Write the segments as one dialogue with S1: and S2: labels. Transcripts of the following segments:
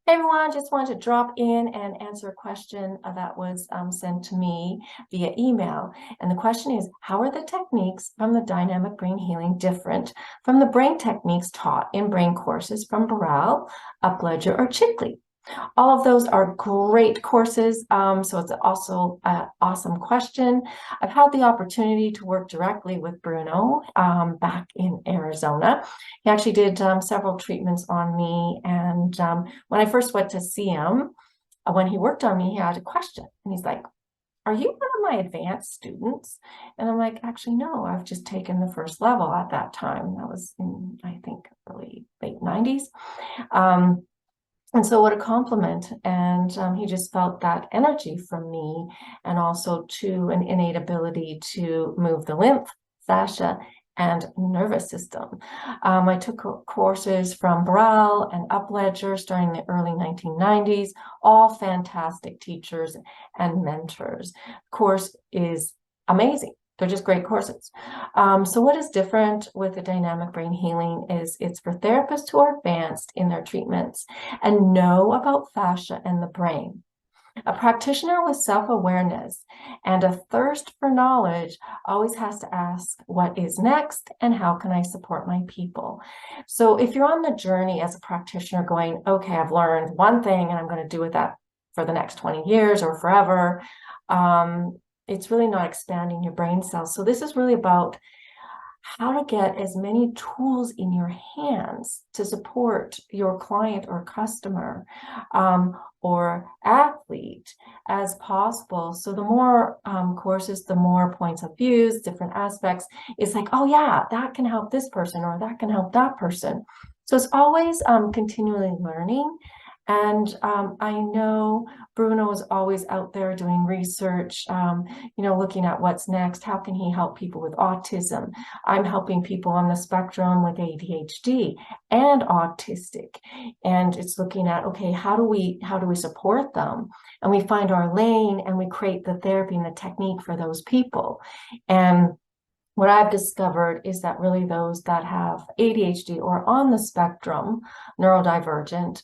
S1: Hey everyone, just wanted to drop in and answer a question that was sent to me via email. And the question is, how are the techniques from the dynamic brain healing different from the brain techniques taught in brain courses from Barral, Upledger, or Chikly? All of those are great courses, so it's also an awesome question. I've had the opportunity to work directly with Bruno back in Arizona. He actually did several treatments on me, and when I first went to see him, when he worked on me, he had a question, and he's like, "Are you one of my advanced students?" And I'm like, "Actually, no, I've just taken the first level at that time." That was in, I think, early, late 90s. And so what a compliment. And he just felt that energy from me, and also to an innate ability to move the lymph, fascia, and nervous system. I took courses from Barral and Upledger starting in the early 1990s, all fantastic teachers and mentors. The course is amazing. They're just great courses. So what is different with the dynamic brain healing is it's for therapists who are advanced in their treatments and know about fascia and the brain. A practitioner with self-awareness and a thirst for knowledge always has to ask, what is next and how can I support my people? So if you're on the journey as a practitioner going, okay, I've learned one thing and I'm going to do with that for the next 20 years or forever, it's really not expanding your brain cells. So this is really about how to get as many tools in your hands to support your client or customer or athlete as possible. So the more courses, the more points of views, different aspects. It's like, oh yeah, that can help this person or that can help that person. So it's always continually learning. And I know Bruno is always out there doing research, looking at what's next. How can he help people with autism? I'm helping people on the spectrum with ADHD and autistic. And it's looking at, okay, how do we support them? And we find our lane and we create the therapy and the technique for those people. And what I've discovered is that really those that have ADHD or on the spectrum, neurodivergent,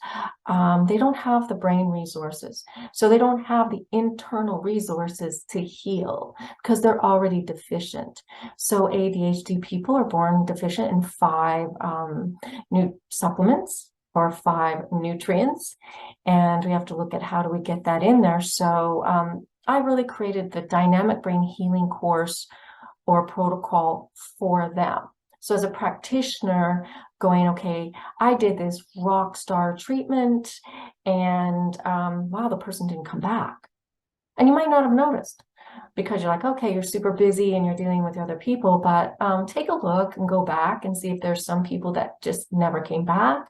S1: they don't have the brain resources. So they don't have the internal resources to heal because they're already deficient. So ADHD people are born deficient in 5 new supplements or 5 nutrients. And we have to look at how do we get that in there. So I really created the Dynamic Brain Healing course or protocol for them. So as a practitioner going, okay, I did this rock star treatment and wow, the person didn't come back. And you might not have noticed because you're like, okay, you're super busy and you're dealing with other people, but take a look and go back and see if there's some people that just never came back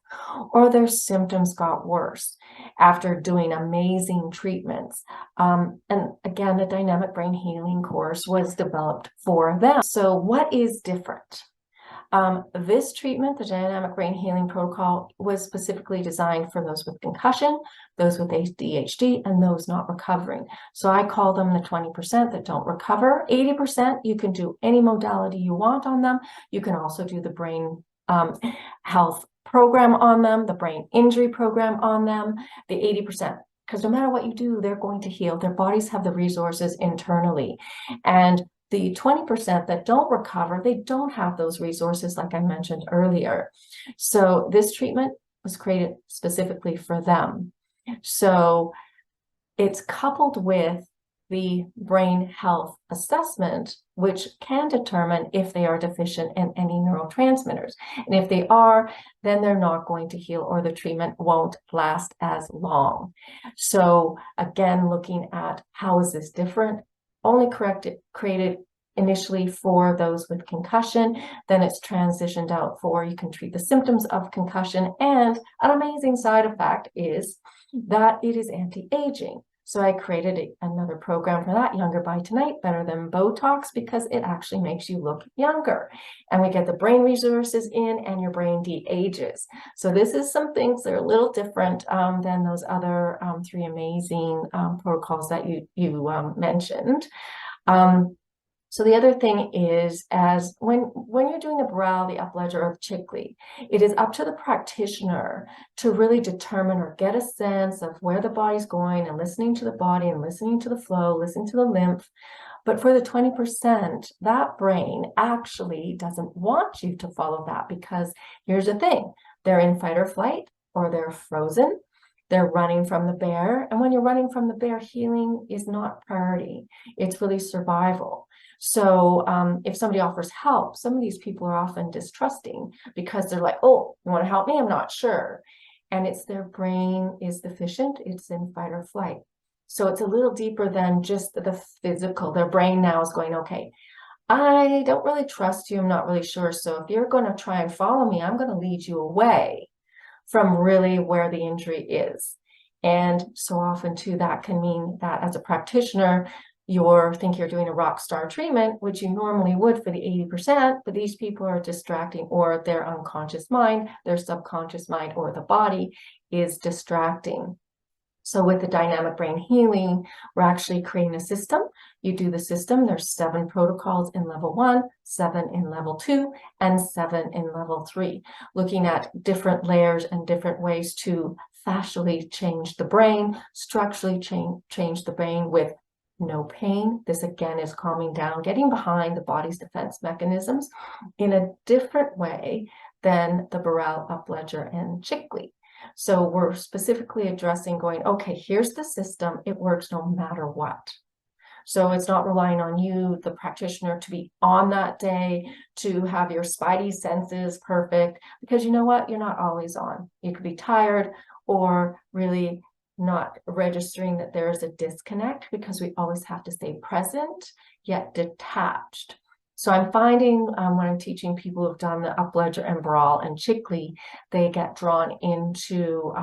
S1: or their symptoms got worse after doing amazing treatments. And again, the Dynamic Brain Healing course was developed for them. So what is different? This treatment, the Dynamic Brain Healing Protocol, was specifically designed for those with concussion, those with ADHD, and those not recovering. So I call them the 20% that don't recover. 80%, you can do any modality you want on them. You can also do the brain health program on them, the brain injury program on them, the 80%. Because no matter what you do, they're going to heal. Their bodies have the resources internally. And the 20% that don't recover, they don't have those resources like I mentioned earlier. So this treatment was created specifically for them. So it's coupled with the brain health assessment, which can determine if they are deficient in any neurotransmitters. And if they are, then they're not going to heal or the treatment won't last as long. So again, looking at how is this different? Only created initially for those with concussion, then it's transitioned out for you can treat the symptoms of concussion. And an amazing side effect is that it is anti-aging. So I created another program for that, Younger by Tonight, better than Botox, because it actually makes you look younger. And we get the brain resources in and your brain de-ages. So this is some things that are a little different than those other 3 amazing protocols that you mentioned. So the other thing is, as when you're doing the Barral, the Upledger, or the Chikly, it is up to the practitioner to really determine or get a sense of where the body's going and listening to the body and listening to the flow, listening to the lymph. But for the 20%, that brain actually doesn't want you to follow that, because here's the thing, they're in fight or flight, or they're frozen. They're running from the bear. And when you're running from the bear, healing is not priority. It's really survival. So if somebody offers help, some of these people are often distrusting because they're like, oh, you want to help me? I'm not sure. And it's their brain is deficient. It's in fight or flight. So it's a little deeper than just the physical. Their brain now is going, okay, I don't really trust you. I'm not really sure. So if you're going to try and follow me, I'm going to lead you away from really where the injury is. And so often too, that can mean that as a practitioner, you think you're doing a rock star treatment, which you normally would for the 80%, but these people are distracting, or their unconscious mind, their subconscious mind, or the body is distracting. So with the dynamic brain healing, we're actually creating a system. You do the system. There's 7 protocols in level 1, 7 in level 2, and 7 in level 3, looking at different layers and different ways to fascially change the brain, structurally change the brain with no pain. This again is calming down, getting behind the body's defense mechanisms in a different way than the Barral, Upledger, and Chikly. So we're specifically addressing going, okay, here's the system. It works no matter what. So it's not relying on you, the practitioner, to be on that day, to have your spidey senses perfect, because you know what? You're not always on. You could be tired or really not registering that there is a disconnect, because we always have to stay present yet detached. So I'm finding when I'm teaching people who've done the Upledger and Barral and Chikly, they get drawn into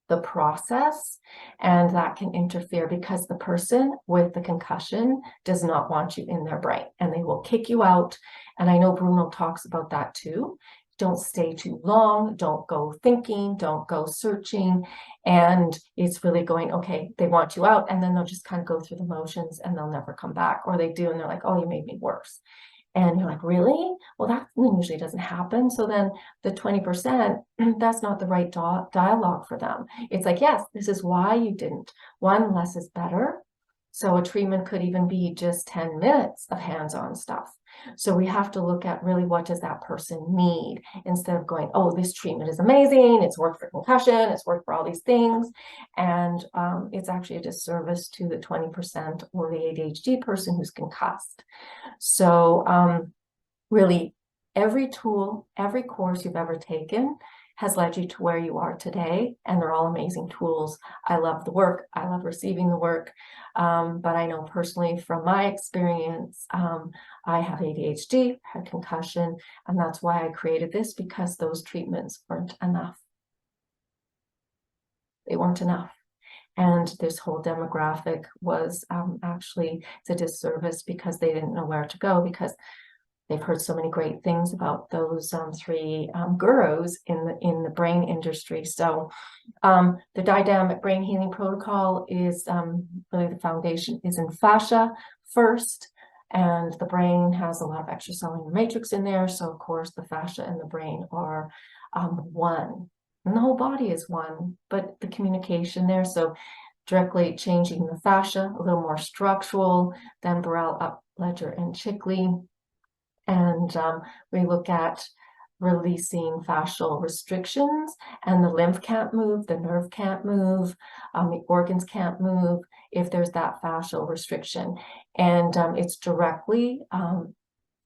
S1: the process, and that can interfere because the person with the concussion does not want you in their brain, and they will kick you out. And I know Bruno talks about that too. Don't stay too long, don't go thinking, don't go searching. And it's really going, okay, they want you out, and then they'll just kind of go through the motions and they'll never come back. Or they do, and they're like, oh, you made me worse. And you're like, really? Well, that usually doesn't happen. So then the 20%, that's not the right dialogue for them. It's like, yes, this is why you didn't. 1 less is better. So a treatment could even be just 10 minutes of hands-on stuff. So we have to look at really, what does that person need, instead of going, oh, this treatment is amazing, it's worked for concussion, it's worked for all these things. And it's actually a disservice to the 20% or the ADHD person who's concussed. So really, every tool, every course you've ever taken has led you to where you are today, and they're all amazing tools. I love the work. I love receiving the work. But I know personally from my experience, I have ADHD, had concussion, and that's why I created this, because those treatments weren't enough. They weren't enough. And this whole demographic was actually, it's a disservice, because they didn't know where to go, because they've heard so many great things about those 3 gurus in the brain industry. So the dynamic brain healing protocol is really, the foundation is in fascia first, and the brain has a lot of extracellular matrix in there. So of course the fascia and the brain are one, and the whole body is one, but the communication there. So directly changing the fascia, a little more structural than Barral, Upledger, and Chikly. And we look at releasing fascial restrictions, and the lymph can't move, the nerve can't move, the organs can't move if there's that fascial restriction. And it's directly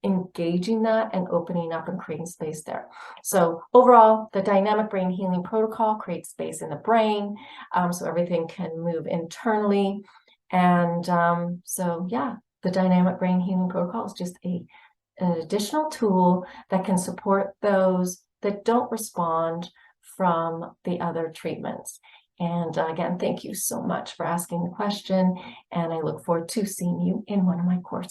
S1: engaging that and opening up and creating space there. So overall, the dynamic brain healing protocol creates space in the brain, so everything can move internally. And so yeah, the dynamic brain healing protocol is just an additional tool that can support those that don't respond from the other treatments. And again, thank you so much for asking the question, and I look forward to seeing you in one of my courses.